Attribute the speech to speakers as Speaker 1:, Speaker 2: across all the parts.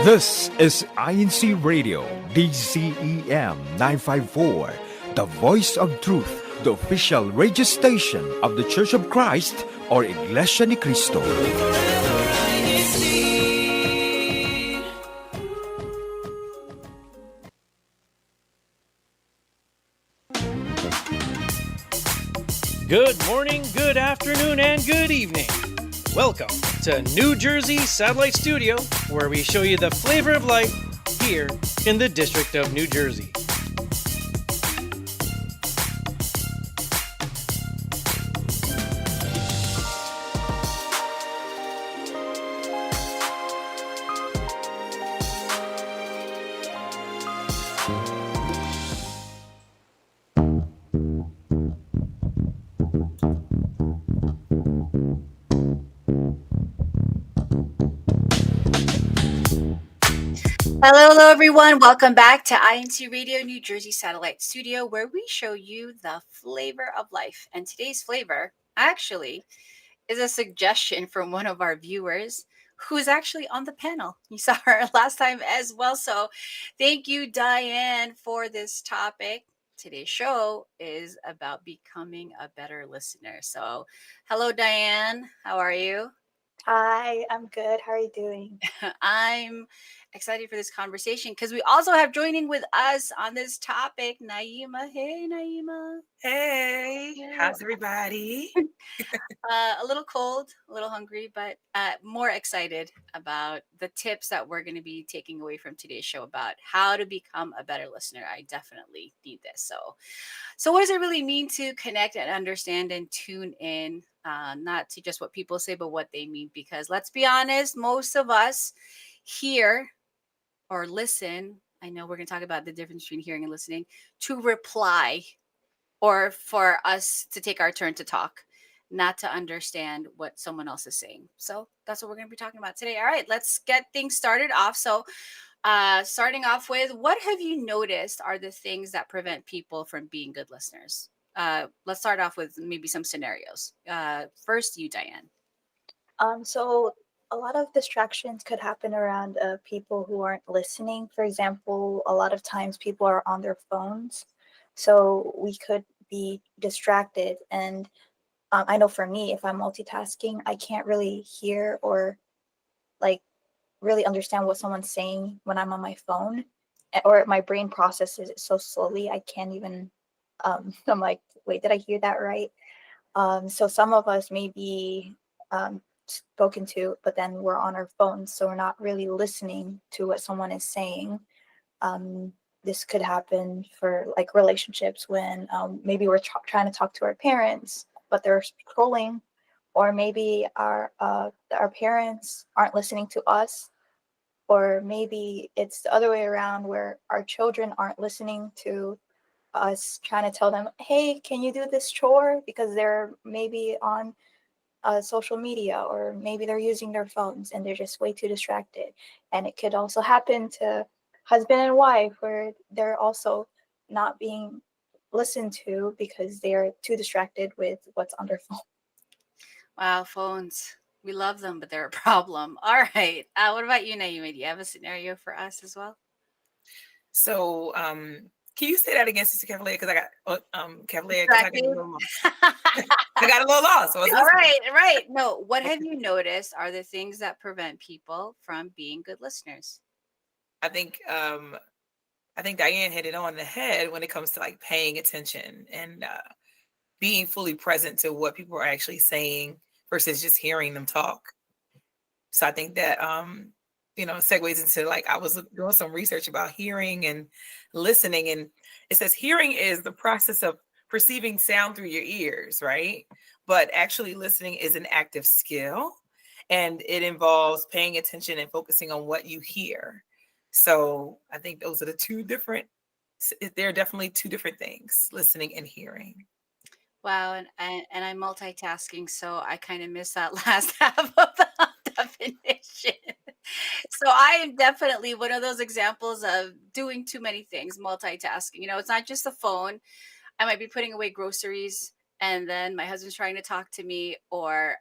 Speaker 1: This is INCRadio, DCEM 954, the voice of truth, the official radio station of the Church of Christ or Iglesianicristo.
Speaker 2: Good morning, good afternoon, and good evening. Welcome to New Jersey Satellite Studio, where we show you the flavor of life here in the District of New Jersey.
Speaker 3: Hello, everyone. Welcome back to INCRadio New Jersey Satellite Studio, where we show you the flavor of life. And today's flavor actually is a suggestion from one of our viewers who is actually on the panel. You saw her last time as well. So thank you, Diane, for this topic. Today's show is about becoming a better listener. So hello, Diane. How are you?
Speaker 4: Hi, I'm good. How are you doing?
Speaker 3: I'm excited for this conversation because we also have joining with us on this topic, Naima. Hey, Naima.
Speaker 5: Hey, how's everybody?
Speaker 3: A little cold, a little hungry, but more excited about the tips that we're going to be taking away from today's show about how to become a better listener. I definitely need this. So what does it really mean to connect and understand and tune in? Not to just what people say, but what they mean. Because let's be honest, most of us hear or listen. I know we're going to talk about the difference between hearing and listening to reply or for us to take our turn to talk, not to understand what someone else is saying. So that's what we're going to be talking about today. All right, let's get things started off. So starting off with, what have you noticed are the things that prevent people from being good listeners? Let's start off with maybe some scenarios. First, you, Diane.
Speaker 4: So a lot of distractions could happen around people who aren't listening. For example, a lot of times people are on their phones, so we could be distracted. And I know for me, if I'm multitasking, I can't really hear or like really understand what someone's saying when I'm on my phone, or my brain processes it so slowly I can't even. I'm like, wait, did I hear that right? So some of us may be spoken to, but then we're on our phones, so we're not really listening to what someone is saying. This could happen for like relationships when maybe we're trying to talk to our parents, but they're scrolling, or maybe our parents aren't listening to us, or maybe it's the other way around where our children aren't listening to us trying to tell them, hey, can you do this chore? Because they're maybe on social media, or maybe they're using their phones and they're just way too distracted. And it could also happen to husband and wife, where they're also not being listened to because they're too distracted with what's on their phone.
Speaker 3: Wow, phones. We love them, but they're a problem. All right. What about you, Naima? Do you have a scenario for us as well?
Speaker 5: So, can you say that again, Sister Cavalier? Because I got Cavalier. Because I got a little lost. I got a little lost. So
Speaker 3: All right. No, what have you noticed are the things that prevent people from being good listeners?
Speaker 5: I think Diane hit it on the head when it comes to like paying attention and being fully present to what people are actually saying versus just hearing them talk. So I think that segues into, like, I was doing some research about hearing and listening, and it says hearing is the process of perceiving sound through your ears, right? But actually listening is an active skill, and it involves paying attention and focusing on what you hear. So I think those are they're definitely two different things, listening and hearing.
Speaker 3: Wow, and I'm multitasking, so I kind of missed that last half of the definition. So I am definitely one of those examples of doing too many things, multitasking. It's not just the phone. I might be putting away groceries, and then my husband's trying to talk to me, or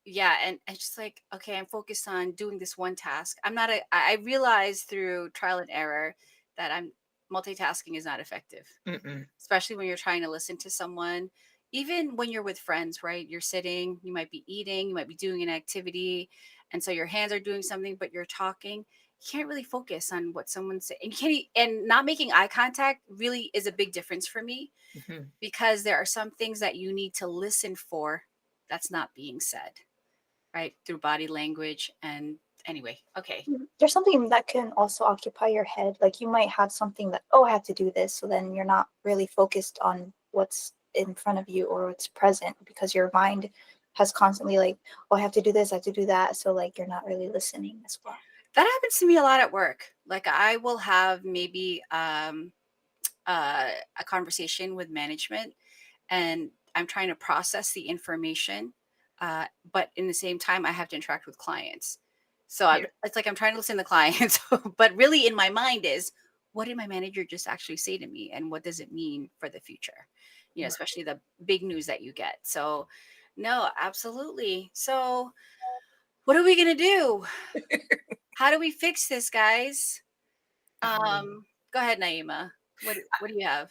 Speaker 3: yeah, and it's just like, okay, I'm focused on doing this one task. I'm not a I realized through trial and error that I'm multitasking is not effective,
Speaker 5: Mm-mm.
Speaker 3: especially when you're trying to listen to someone. Even when you're with friends, right? You're sitting, you might be eating, you might be doing an activity, and so your hands are doing something, but you're talking. You can't really focus on what someone's saying. And you can't, and not making eye contact really is a big difference for me,
Speaker 5: Mhm.
Speaker 3: because there are some things that you need to listen for that's not being said, right? Through body language. And anyway, okay.
Speaker 4: There's something that can also occupy your head. Like you might have something that, oh, I have to do this. So then you're not really focused on what's in front of you or what's present, because your mind has constantly like, oh, I have to do this, I have to do that. So like you're not really listening as well.
Speaker 3: That happens to me a lot at work. Like I will have maybe a conversation with management, and I'm trying to process the information. But in the same time, I have to interact with clients. So
Speaker 5: Yeah.
Speaker 3: it's like I'm trying to listen to clients, but really in my mind is, what did my manager just actually say to me? And what does it mean for the future? You know,
Speaker 5: Right.
Speaker 3: especially the big news that you get. So, no, absolutely. So, what are we going to do? How do we fix this, guys?
Speaker 5: Um,
Speaker 3: Go ahead, Naima. What do you have?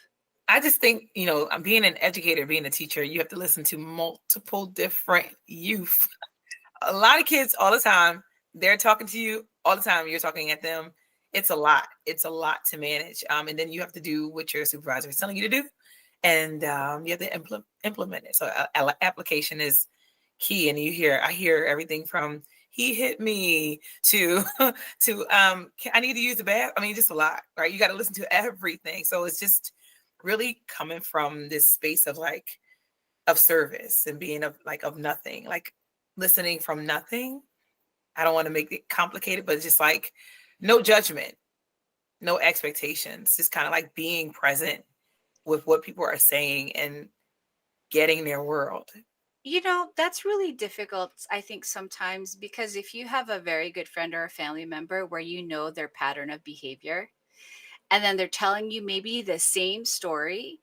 Speaker 5: I just think, I'm being an educator, being a teacher, you have to listen to multiple different youth. A lot of kids all the time, they're talking to you all the time. You're talking at them. It's a lot. It's a lot to manage. And then you have to do what your supervisor is telling you to do. And you have to implement it. So application is key. And I hear everything from he hit me to I need to use the bath. I mean, just a lot, right? You got to listen to everything. So it's just really coming from this space of of service and being of nothing, like listening from nothing. I don't want to make it complicated, but it's just like no judgment, no expectations, just kind of like being present with what people are saying and getting their world.
Speaker 3: You know, that's really difficult, I think, sometimes, because if you have a very good friend or a family member where you know their pattern of behavior, and then they're telling you maybe the same story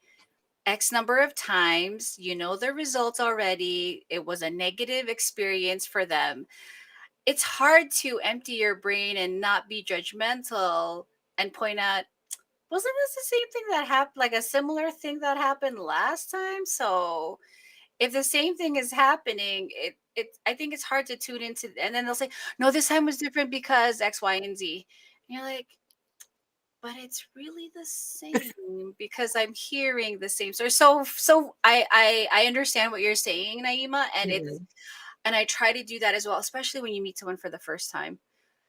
Speaker 3: X number of times, you know the results already, it was a negative experience for them. It's hard to empty your brain and not be judgmental and point out, wasn't this the same thing that happened, like a similar thing that happened last time? So if the same thing is happening, I think it's hard to tune into, and then they'll say, no, this time was different because X, Y, and Z. And you're like, but it's really the same because I'm hearing the same story. So I understand what you're saying, Naima, and
Speaker 5: Mhm.
Speaker 3: I try to do that as well, especially when you meet someone for the first time.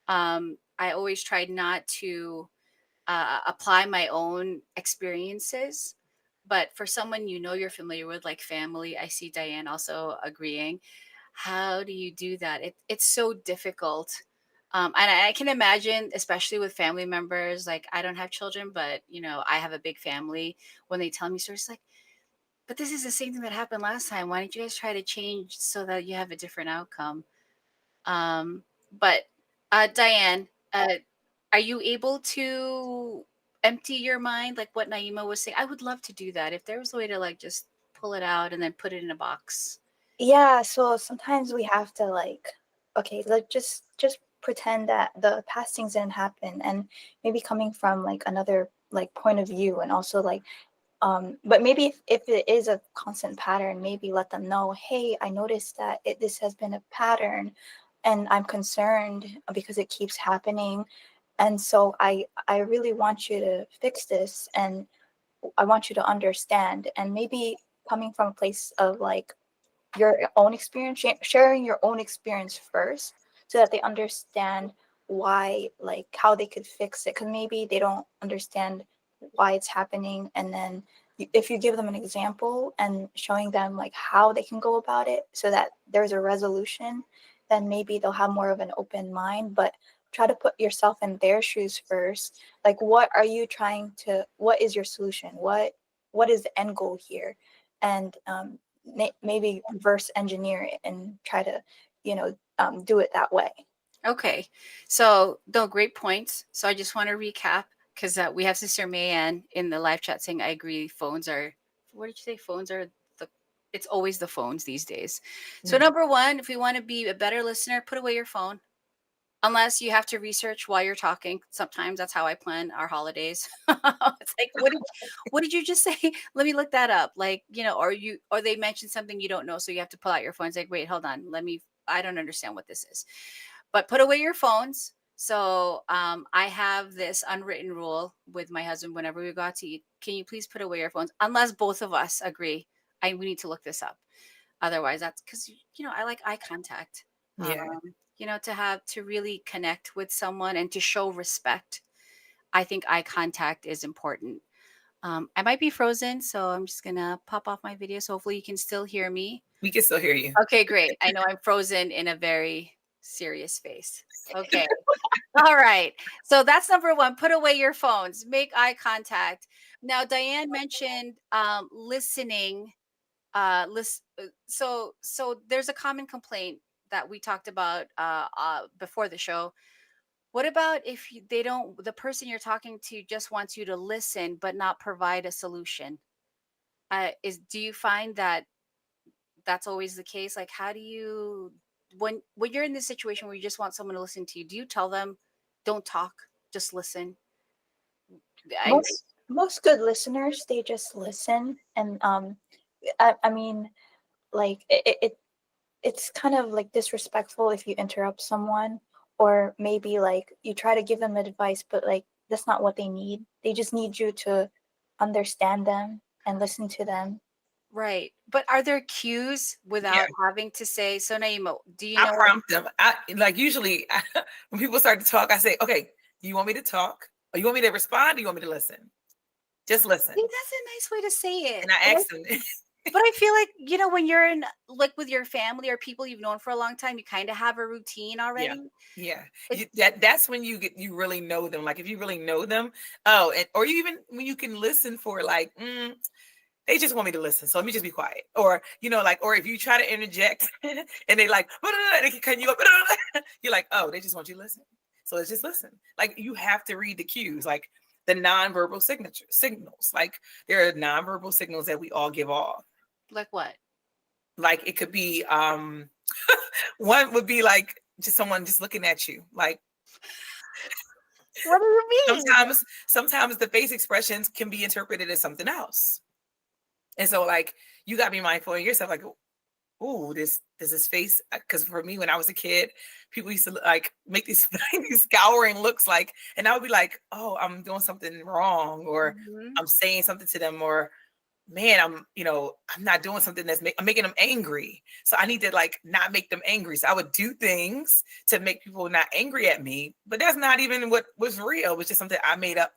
Speaker 3: I always try not to apply my own experiences. But for someone you're familiar with, like family, I see Diane also agreeing. How do you do that? It's so difficult. And I can imagine, especially with family members, like I don't have children, but I have a big family. When they tell me stories, like, but this is the same thing that happened last time. Why don't you guys try to change so that you have a different outcome? Um, but Diane, are you able to empty your mind like what Naima was saying? I would love to do that if there was a way to like just pull it out and then put it in a box.
Speaker 4: Yeah, so sometimes we have to like, okay, like just pretend that the past things didn't happen, and maybe coming from like another like point of view, and also like but maybe if it is a constant pattern, maybe let them know, hey, I noticed that this has been a pattern, and I'm concerned because it keeps happening, and so I really want you to fix this, and I want you to understand, and maybe coming from a place of like your own experience, sharing your own experience first, so that they understand why, like how they could fix it, because maybe they don't understand why it's happening. And then if you give them an example and showing them like how they can go about it so that there's a resolution, then maybe they'll have more of an open mind. But try to put yourself in their shoes first. Like, what is your solution? What is the end goal here? And maybe reverse engineer it and try to do it that way.
Speaker 3: Okay. So, no, great points. So, I just want to recap because we have Sister Mayanne in the live chat saying, I agree. Phones are, what did you say? Phones are the it's always the phones these days. So number one, if we want to be a better listener, put away your phone. Unless you have to research while you're talking. Sometimes that's how I plan our holidays. It's like, what did you just say? Let me look that up. Like, or they mentioned something you don't know, so you have to pull out your phone. It's like, wait, hold on. I don't understand what this is. But put away your phones. So I have this unwritten rule with my husband whenever we go out to eat. Can you please put away your phones? Unless both of us agree. We need to look this up. Otherwise, that's because I like eye contact.
Speaker 5: Yeah.
Speaker 3: To really connect with someone and to show respect. I think eye contact is important. I might be frozen, so I'm just gonna pop off my video. So hopefully you can still hear me.
Speaker 5: We can still hear you.
Speaker 3: Okay, great. I know I'm frozen in a very serious face. Okay. All right. So that's number one. Put away your phones. Make eye contact. Now, Diane mentioned listening. So there's a common complaint that we talked about before the show. What about if the person you're talking to just wants you to listen but not provide a solution? Do you find that that's always the case? Like, how do you, when you're in this situation where you just want someone to listen to you, do you tell them, don't talk, just listen? I,
Speaker 4: Most good listeners, they just listen. And I mean, like it's kind of like disrespectful if you interrupt someone, or maybe like you try to give them advice, but like that's not what they need. They just need you to understand them and listen to them.
Speaker 3: right. But are there cues
Speaker 5: Yeah.
Speaker 3: without having to say, so Naima, do you
Speaker 5: I
Speaker 3: know?
Speaker 5: prompt them. Usually when people start to talk, I say, okay, do you want me to talk? Or you want me to respond? Or you want me to listen? Just listen.
Speaker 3: I think that's a nice way to say it.
Speaker 5: And I ask them.
Speaker 3: But I feel like, when you're in, like, with your family or people you've known for a long time, you kind of have a routine already.
Speaker 5: Yeah.
Speaker 3: It-
Speaker 5: That's when you really know them. Like if you really know them, or even when you can listen for like, they just want me to listen. So let me just be quiet. Or, or if you try to interject and they like, they can cut you up, you're like, oh, they just want you to listen. So let's just listen. Like you have to read the cues, like the nonverbal signals. Like there are nonverbal signals that we all give off.
Speaker 3: Like what?
Speaker 5: Like it could be, one would be like just someone just looking at you. Like
Speaker 3: What do you mean?
Speaker 5: sometimes the face expressions can be interpreted as something else. And so like you got to be mindful of yourself, like, oh, this face. Because for me, when I was a kid, people used to like make these these scouring looks like, and I would be like, oh, I'm doing something wrong, or I'm saying something to them, or man, I'm not doing something I'm making them angry. So I need to like not make them angry. So I would do things to make people not angry at me, but that's not even what was real. It was just something I made up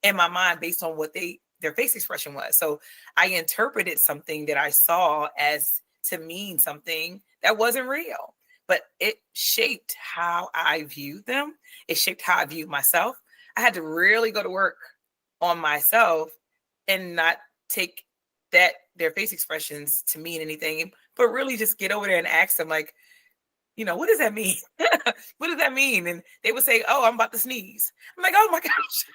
Speaker 5: in my mind based on what their face expression was. So I interpreted something that I saw as to mean something that wasn't real, but it shaped how I viewed them. It shaped how I viewed myself. I had to really go to work on myself and not take their face expressions to mean anything, but really just get over there and ask them, like, what does that mean? What does that mean? And they would say, oh, I'm about to sneeze. I'm like, oh my gosh,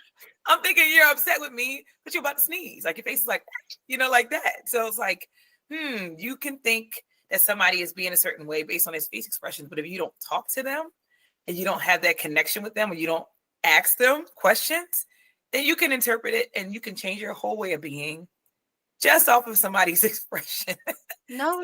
Speaker 5: I'm thinking you're upset with me, but you're about to sneeze. Like your face is like, like that. So it's like, you can think that somebody is being a certain way based on his face expressions, but if you don't talk to them and you don't have that connection with them, or you don't ask them questions, then you can interpret it and you can change your whole way of being just off of somebody's expression.
Speaker 3: No,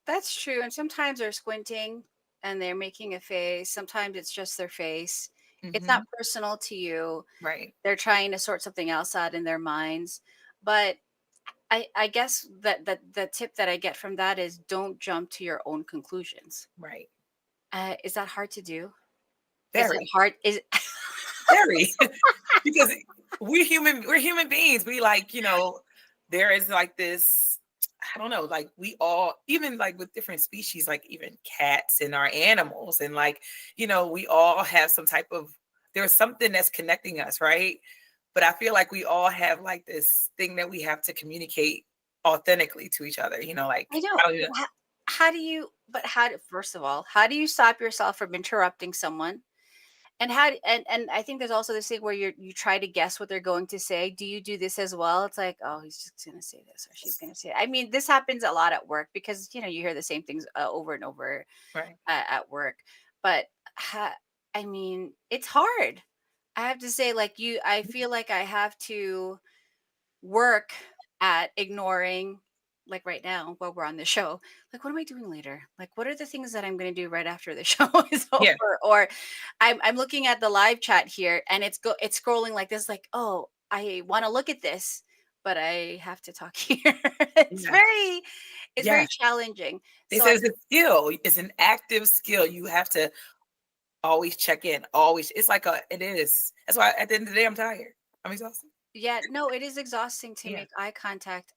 Speaker 3: that's true. And sometimes they're squinting and they're making a face. Sometimes it's just their face. It's not personal to you.
Speaker 5: Right.
Speaker 3: They're trying to sort something else out in their minds. But I guess that the tip that I get from that is don't jump to your own conclusions.
Speaker 5: Right.
Speaker 3: Is that hard to do?
Speaker 5: Very.
Speaker 3: Is it hard?
Speaker 5: Very. Because we're human beings. We like, there is like this, I don't know, like we all, even like with different species, like even cats and our animals, and like, we all have some type of, there's something that's connecting us, right? But I feel like we all have like this thing that we have to communicate authentically to each other, like.
Speaker 3: I know. First of all, how do you stop yourself from interrupting someone? And and I think there's also this thing where you try to guess what they're going to say. Do you do this as well? It's like, oh, he's just gonna say this or she's gonna say it. I mean, this happens a lot at work because you hear the same things over and over
Speaker 5: Right.
Speaker 3: at work. But I mean, it's hard. I have to say, like I feel like I have to work at ignoring, like right now while we're on the show, like what am I doing later, like what are the things that I'm going to do right after the show is
Speaker 5: Yeah.
Speaker 3: over, or I'm looking at the live chat here and it's scrolling like this, like, oh, I want to look at this but I have to talk here. it's
Speaker 5: Yeah.
Speaker 3: very it's
Speaker 5: Yeah.
Speaker 3: very challenging.
Speaker 5: They
Speaker 3: So
Speaker 5: say it's a skill. It's an active skill. You have to always check in. Always. It's like it is. That's why at the end of the day, I'm tired. I'm exhausted.
Speaker 3: yeah, no, it is exhausting to
Speaker 5: Yeah.
Speaker 3: make eye contact,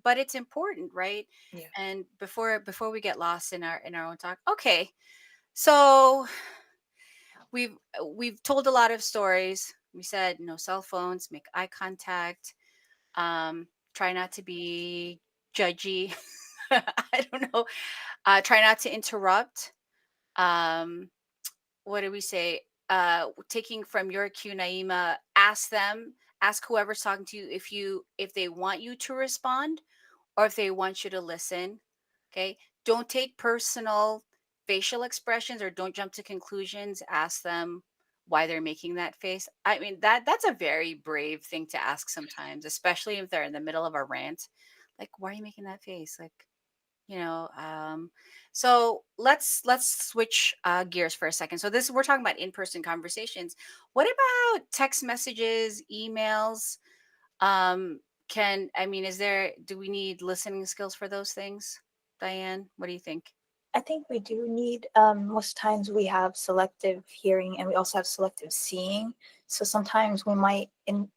Speaker 3: but it's important, right?
Speaker 5: Yeah.
Speaker 3: And before we get lost in our own talk, okay, so we've told a lot of stories. We said no cell phones, make eye contact, try not to be judgy. I don't know. Try not to interrupt. Um, what do we say? Taking from your cue, Naima, ask whoever's talking to you if they want you to respond or if they want you to listen. Okay. Don't take personal facial expressions or don't jump to conclusions. Ask them why they're making that face. I mean, that's a very brave thing to ask sometimes, especially if they're in the middle of a rant. Like, why are you making that face? Like, you know, so let's switch gears for a second. So this we're talking about in-person conversations. What about text messages, emails? Can I mean, do we need listening skills for those things? Diane, what do you think?
Speaker 4: I think we do need, most times we have selective hearing and we also have selective seeing. So sometimes we might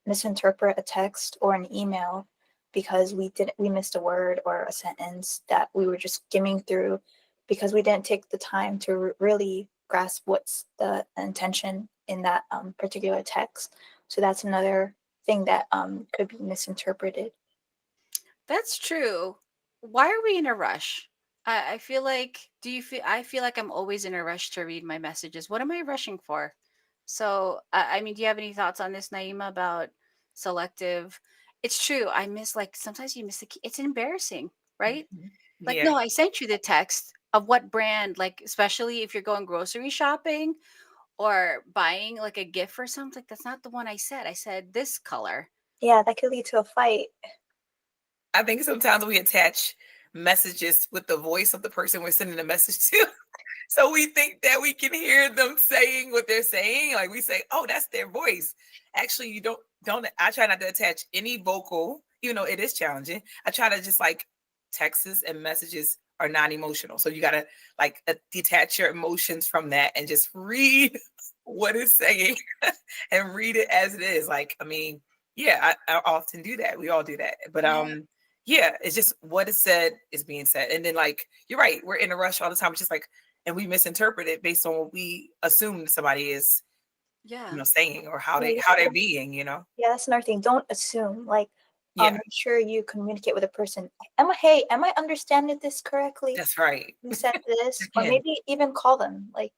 Speaker 4: misinterpret a text or an email because we missed a word or a sentence that we were just skimming through because we didn't take the time to really grasp what's the intention in that particular text. So that's another thing that could be misinterpreted.
Speaker 3: That's true. Why are we in a rush? I feel like, I feel like I'm always in a rush to read my messages. What am I rushing for? So, I mean, do you have any thoughts on this, Naima, about selective? It's true. I miss, like, sometimes you miss the key. It's embarrassing, right?
Speaker 5: Mhm.
Speaker 3: Like,
Speaker 5: Yeah.
Speaker 3: no, I sent you the text of what brand, like, especially if you're going grocery shopping or buying like a gift or something. Like, that's not the one I said. I said this color.
Speaker 4: Yeah, that could lead to a fight.
Speaker 5: I think sometimes we attach messages with the voice of the person we're sending a message to. So we think that we can hear them saying what they're saying. Like we say, oh, that's their voice. Actually, you don't I try not to attach any vocal, even though it is challenging. I try to just like texts and messages are non-emotional. So you gotta like detach your emotions from that and just read what it's saying and read it as it is. Like, I mean, yeah, I often do that. We all do that. But
Speaker 3: Yeah.
Speaker 5: yeah, it's just what is said is being said. And then like you're right, we're in a rush all the time. It's just like, and we misinterpret it based on what we assume somebody is,
Speaker 3: Yeah.
Speaker 5: saying or how
Speaker 4: Yeah,
Speaker 5: they're being,
Speaker 4: yeah, that's another thing. Don't assume. Like,
Speaker 5: Yeah,
Speaker 4: make sure you communicate with a person. Am I understanding this correctly?
Speaker 5: that's right.
Speaker 4: You said this, or
Speaker 5: Again,
Speaker 4: maybe even call them. Like,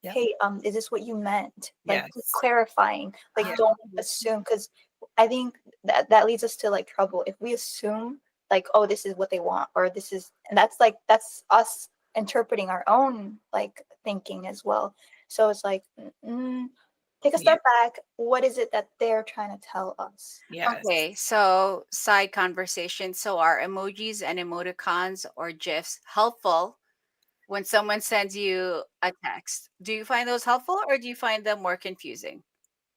Speaker 5: yeah,
Speaker 4: hey, is this what you meant? Like,
Speaker 5: yes,
Speaker 4: just clarifying. Like,
Speaker 5: yeah,
Speaker 4: don't assume, because I think that leads us to like trouble. If we assume, like, oh, this is what they want, or this is, and that's us interpreting our own like thinking as well. So it's like, take a
Speaker 5: yeah,
Speaker 4: step back. What is it that they're trying to tell us?
Speaker 5: yes.
Speaker 3: Okay, so side conversation. So are emojis and emoticons or GIFs helpful when someone sends you a text? Do you find those helpful or do you find them more confusing?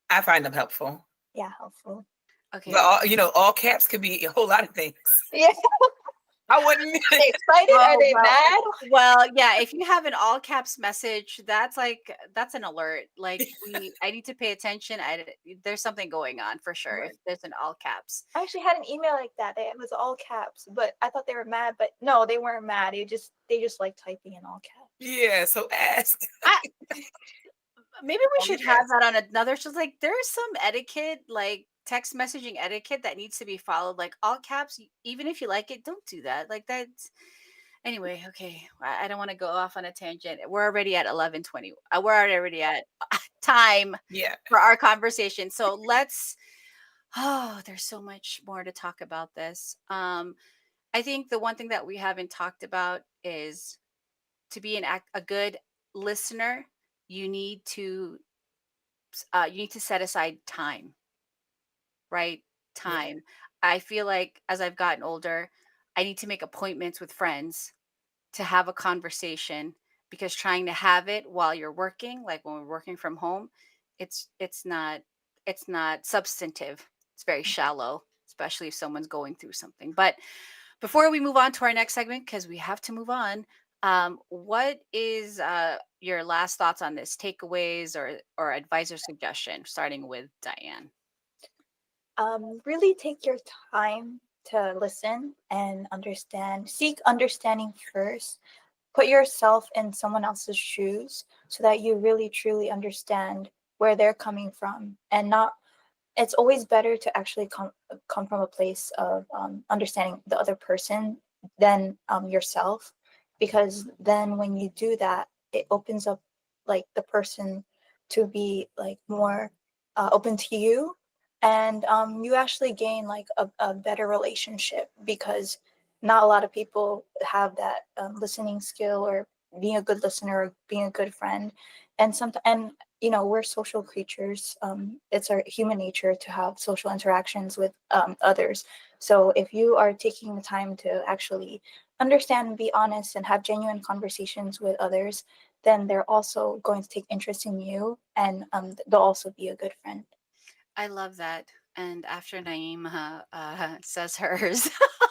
Speaker 5: I find them helpful.
Speaker 4: Yeah, helpful.
Speaker 5: But
Speaker 3: Okay.
Speaker 5: all caps could be a whole lot of things.
Speaker 4: Yeah.
Speaker 5: I wouldn't.
Speaker 4: Are they excited? Are they mad?
Speaker 3: Well, yeah, if you have an all caps message, that's an alert. Like I need to pay attention. There's something going on for sure if
Speaker 5: Right.
Speaker 3: there's an all caps.
Speaker 4: I actually had an email like that. It was all caps, but I thought they were mad. But no, they weren't mad. They just like typing in all caps.
Speaker 5: Yeah. So ask.
Speaker 3: I, maybe we should
Speaker 5: Always
Speaker 3: have
Speaker 5: ask.
Speaker 3: that on another show. Like there's some etiquette, like text messaging etiquette that needs to be followed. Like all caps, even if you like it, don't do that. Like that's Anyway, okay. I don't want to go off on a tangent. We're already at 11:20. We're already at time
Speaker 5: Yeah.
Speaker 3: for our conversation. So let's there's so much more to talk about this. I think the one thing that we haven't talked about is to be a good listener, you need to set aside time, right?
Speaker 5: Yeah.
Speaker 3: Time. I feel like as I've gotten older, I need to make appointments with friends to have a conversation, because trying to have it while you're working, like when we're working from home, it's not substantive. It's very shallow, especially if someone's going through something. But before we move on to our next segment, because we have to move on, what is your last thoughts on this, takeaways or advice or suggestion, starting with Diane?
Speaker 4: Really take your time to listen and understand. Seek understanding first. Put yourself in someone else's shoes so that you really truly understand where they're coming from, and not. It's always better to actually come from a place of understanding the other person than yourself, because then when you do that, it opens up like the person to be like more open to you, and you actually gain like a better relationship, because not a lot of people have that listening skill, or being a good listener, or being a good friend. And we're social creatures. It's our human nature to have social interactions with others. So if you are taking the time to actually understand and be honest and have genuine conversations with others, then they're also going to take interest in you, and they'll also be a good friend.
Speaker 3: I love that. And after Naima says hers,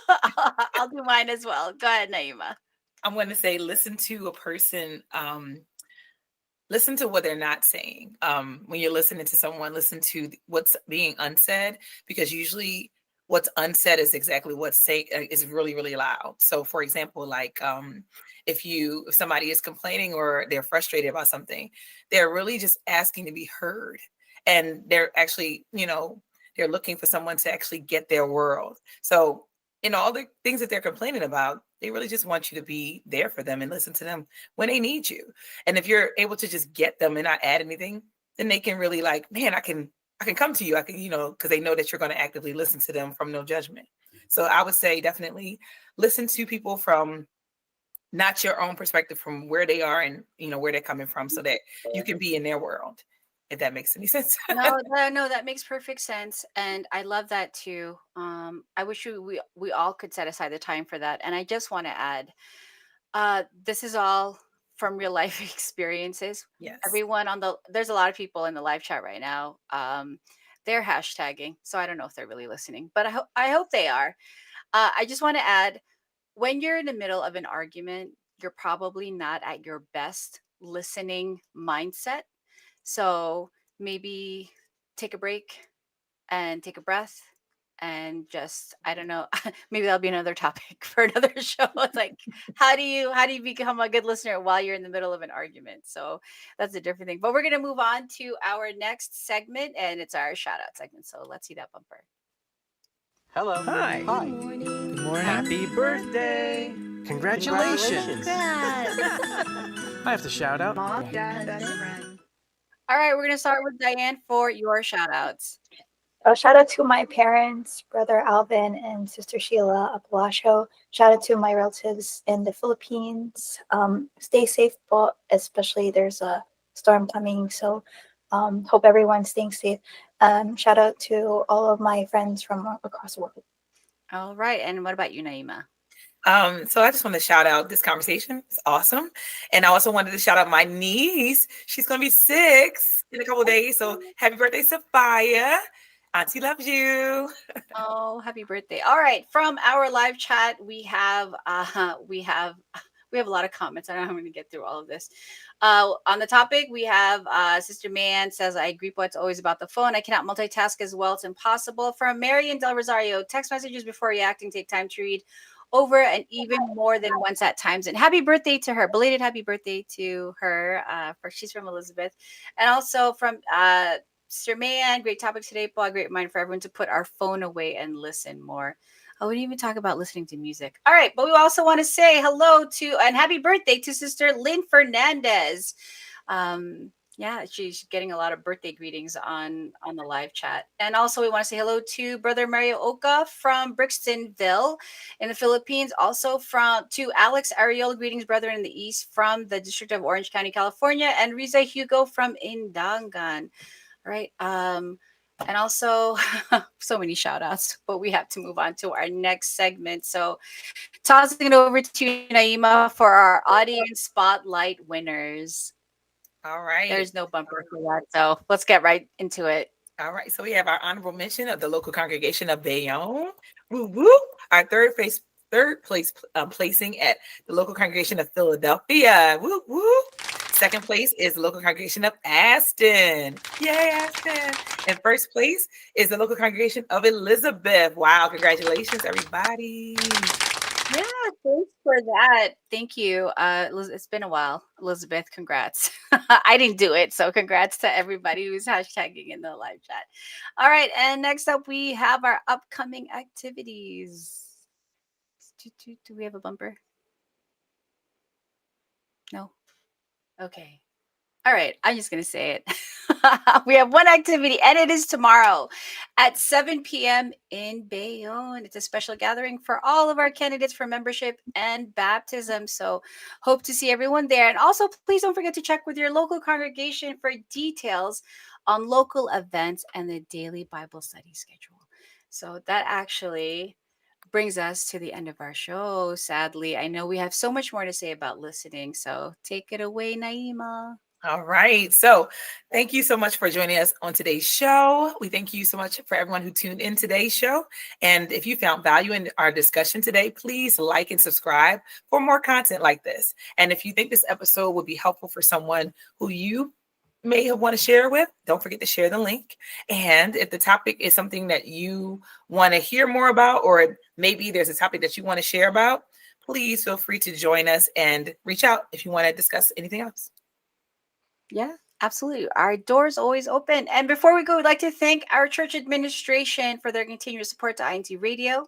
Speaker 3: I'll do mine as well. Go ahead, Naima.
Speaker 5: I'm going to say, listen to a person. Listen to what they're not saying. When you're listening to someone, listen to what's being unsaid, because usually what's unsaid is exactly what's is really, really loud. So for example, like if somebody is complaining or they're frustrated about something, they're really just asking to be heard. And they're actually, they're looking for someone to actually get their world. So in all the things that they're complaining about, they really just want you to be there for them and listen to them when they need you. And if you're able to just get them and not add anything, then they can really like, man, I can come to you. I can, because they know that you're going to actively listen to them from no judgment. So I would say definitely listen to people from not your own perspective, from where they are and, where they're coming from, so that you can be in their world, if that makes any sense.
Speaker 3: No, that makes perfect sense, and I love that too. I wish we all could set aside the time for that. And I just want to add, this is all from real life experiences.
Speaker 5: Yes.
Speaker 3: Everyone there's a lot of people in the live chat right now. They're hashtagging, so I don't know if they're really listening, but I hope they are. I just want to add, when you're in the middle of an argument, you're probably not at your best listening mindset. So maybe take a break and take a breath, and just, I don't know, maybe that'll be another topic for another show. It's like, how do you become a good listener while you're in the middle of an argument? So that's a different thing. But we're gonna move on to our next segment, and it's our shout out segment. So let's see that bumper.
Speaker 2: Hello.
Speaker 1: Hi.
Speaker 2: Hi.
Speaker 6: Morning.
Speaker 2: Good morning. Happy birthday. Congratulations. I have to shout out.
Speaker 6: Mom, dad, best friend.
Speaker 3: All right, we're gonna start with Diane for your shout outs.
Speaker 4: Shout out to my parents, brother Alvin and sister Sheila Apalacho. Shout out to my relatives in the Philippines. Stay safe, but especially there's a storm coming, so hope everyone's staying safe. Shout out to all of my friends from across the world.
Speaker 3: All right, and what about you, Naima?
Speaker 5: So I just want to shout out this conversation. It's awesome. And I also wanted to shout out my niece. She's going to be 6 in a couple of days. So happy birthday, Sophia. Auntie loves you.
Speaker 3: Oh, happy birthday. All right, from our live chat, we have a lot of comments. I don't know how I'm going to get through all of this. On the topic, we have Sister Man says, I agree, but it's always about the phone. I cannot multitask as well. It's impossible. From Marian Del Rosario, text messages before reacting take time to read over, and even more than once at times. And happy birthday to her. Belated happy birthday to her. She's from Elizabeth. And also from Sir Man, great topic today, Paul. Great reminder for everyone to put our phone away and listen more. Oh, we didn't even talk about listening to music. All right, but we also want to say hello to and happy birthday to Sister Lynn Fernandez. Yeah, she's getting a lot of birthday greetings on the live chat. And also we want to say hello to Brother Mario Oka from Brixtonville in the Philippines. Also from to Alex Ariel, greetings, brother in the East from the District of Orange County, California, and Riza Hugo from Indangan. All right. And also so many shout outs, but we have to move on to our next segment. So tossing it over to Naima for our audience spotlight winners.
Speaker 5: All right.
Speaker 3: There's no bumper for that. So let's get right into it.
Speaker 5: All right. So we have our honorable mention of the local congregation of Bayonne. Woo woo. Our third place placing at the local congregation of Philadelphia. Woo woo. Second place is the local congregation of Aston. Yay, Aston. And first place is the local congregation of Elizabeth. Wow, congratulations, everybody.
Speaker 3: Yeah, thanks for that. Thank you. It's been a while. Elizabeth, congrats. I didn't do it, so congrats to everybody who's hashtagging in the live chat. All right, and next up we have our upcoming activities. Do we have a bumper? No? Okay. All right, I'm just going to say it. We have one activity, and it is tomorrow at 7 p.m. in Bayonne. It's a special gathering for all of our candidates for membership and baptism. So, hope to see everyone there. And also, please don't forget to check with your local congregation for details on local events and the daily Bible study schedule. So, that actually brings us to the end of our show. Sadly, I know we have so much more to say about listening. So, take it away, Naima.
Speaker 5: All right. So thank you so much for joining us on today's show. We thank you so much for everyone who tuned in today's show. And if you found value in our discussion today, please like and subscribe for more content like this. And if you think this episode would be helpful for someone who you may have want to share with, don't forget to share the link. And if the topic is something that you want to hear more about, or maybe there's a topic that you want to share about, please feel free to join us and reach out if you want to discuss anything else.
Speaker 3: Yeah, absolutely. Our doors always open. And before we go, we'd like to thank our church administration for their continued support to INCRadio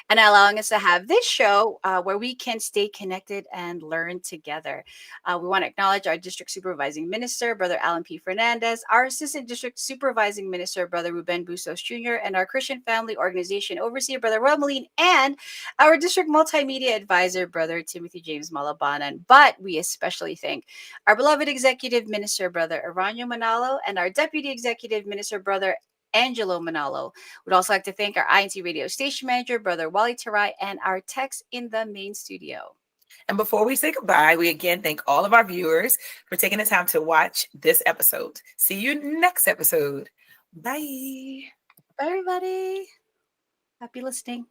Speaker 3: and allowing us to have this show where we can stay connected and learn together. We want to acknowledge our district supervising minister, Brother Alan P. Fernandez, our assistant district supervising minister, Brother Ruben Bustos Jr., and our Christian Family Organization overseer, Brother Romeline, and our district multimedia advisor, Brother Timothy James Malabanan. But we especially thank our beloved executive minister, Brother Aranyo Manalo, and our deputy executive minister, Brother Angelo Manalo. We'd also like to thank our INC radio station manager, Brother Wally Tarai, and our techs in the main studio.
Speaker 5: And before we say goodbye, we again thank all of our viewers for taking the time to watch this episode. See you next episode. Bye.
Speaker 3: Bye, everybody. Happy listening.